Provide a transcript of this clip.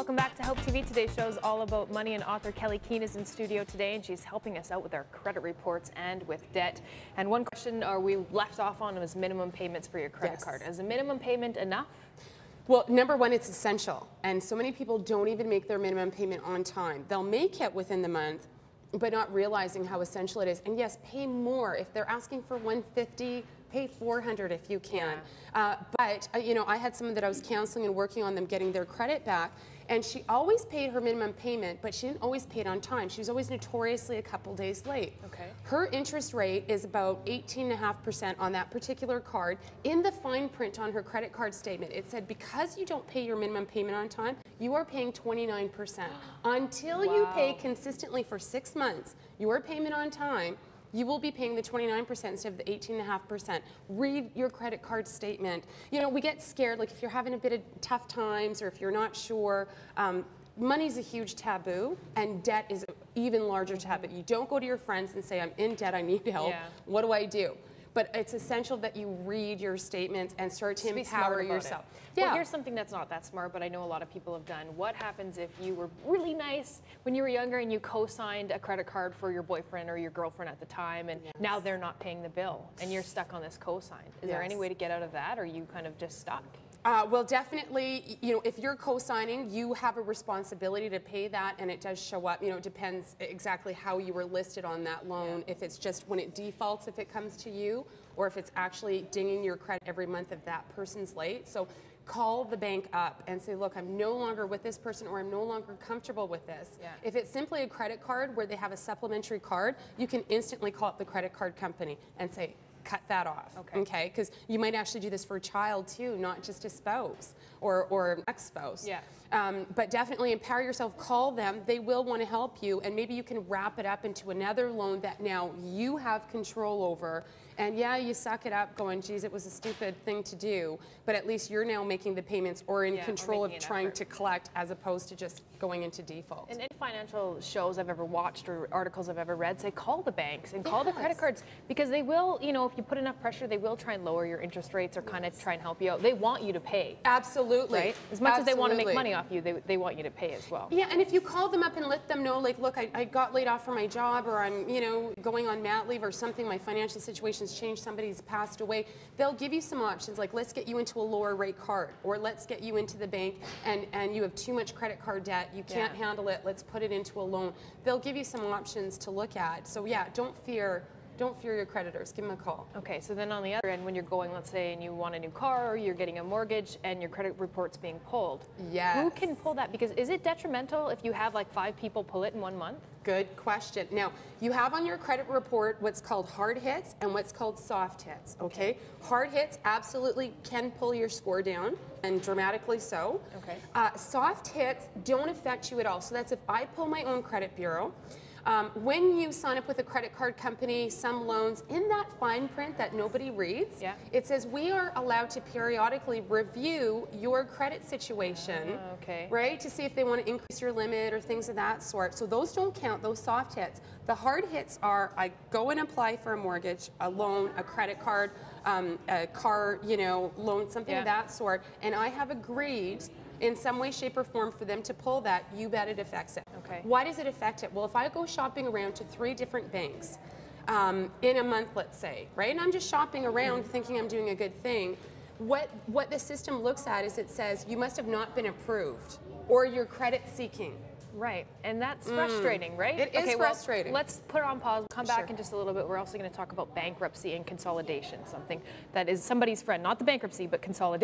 Welcome back to Hope TV. Today's show is all about money, and author Kelley Keehn is in studio today, and she's helping us out with our credit reports and with debt. And one question we left off on was minimum payments for your credit card. Is a minimum payment enough? Well, number one, it's essential. And so many people don't even make their minimum payment on time. They'll make it within the month, but not realizing how essential it is. And yes, pay more. If they're asking for $150, pay $400 if you can. But you know, I had someone that I was counseling and working on them getting their credit back, and she always paid her minimum payment, but she didn't always pay it on time. She was always notoriously a couple days late. Okay. Her interest rate is about 18.5% on that particular card. In the fine print on her credit card statement, it said because you don't pay your minimum payment on time, you are paying 29%. Until you pay consistently for 6 months your payment on time, you will be paying the 29% instead of the 18.5%. Read your credit card statement. You know, we get scared, like if you're having a bit of tough times or if you're not sure, money's a huge taboo, and debt is an even larger taboo. You don't go to your friends and say, I'm in debt, I need help. What do I do? But it's essential that you read your statements and start to empower yourself. Well, here's something that's not that smart, but I know a lot of people have done. What happens if you were really nice when you were younger and you co-signed a credit card for your boyfriend or your girlfriend at the time, and now they're not paying the bill and you're stuck on this co-sign? Is there any way to get out of that, or are you kind of just stuck? Well, definitely, you know, if you're co-signing, you have a responsibility to pay that, and it does show up. You know, it depends exactly how you were listed on that loan, if it's just when it defaults, if it comes to you, or if it's actually dinging your credit every month if that person's late. So call the bank up and say, look, I'm no longer with this person, or I'm no longer comfortable with this. If it's simply a credit card where they have a supplementary card, you can instantly call up the credit card company and say, cut that off, okay? Because you might actually do this for a child too, not just a spouse or an ex-spouse. But definitely empower yourself, call them, they will want to help you, and maybe you can wrap it up into another loan that now you have control over. And yeah, you suck it up going, geez, it was a stupid thing to do, but at least you're now making the payments or in control of trying to collect, as opposed to just going into default. And any financial shows I've ever watched or articles I've ever read say call the banks and call the credit cards, because they will, you know, if you put enough pressure, they will try and lower your interest rates or kind of try and help you out. They want you to pay. Absolutely. Right? As much as they want to make money off you, they want you to pay as well. Yeah, and if you call them up and let them know, like, look, I got laid off from my job, or I'm, you know, going on mat leave or something, my financial situation's changed, somebody's passed away, they'll give you some options, like let's get you into a lower rate card, or let's get you into the bank and you have too much credit card debt, you can't handle it, let's put it into a loan. They'll give you some options to look at. So yeah, don't fear your creditors, give them a call. Okay, so then on the other end, when you're going, let's say, and you want a new car, or you're getting a mortgage and your credit report's being pulled, who can pull that? Because is it detrimental if you have like 5 people pull it in 1 month? Good question. Now, you have on your credit report what's called hard hits and what's called soft hits, okay? Hard hits absolutely can pull your score down, and dramatically so. Soft hits don't affect you at all. So that's if I pull my own credit bureau. When you sign up with a credit card company, some loans, in that fine print that nobody reads, it says we are allowed to periodically review your credit situation, right, to see if they want to increase your limit or things of that sort. So those don't count, those soft hits. The hard hits are, I go and apply for a mortgage, a loan, a credit card, a car, you know, loan, something of that sort, and I have agreed in some way, shape, or form for them to pull that, you bet it affects it. Why does it affect it? Well, if I go shopping around to 3 different banks in a month, let's say, right, and I'm just shopping around thinking I'm doing a good thing, what the system looks at is it says you must have not been approved, or you're credit seeking. Right, and that's frustrating, right? It is frustrating. Well, let's put it on pause. Come back in just a little bit. We're also going to talk about bankruptcy and consolidation, something that is somebody's friend, not the bankruptcy, but consolidation.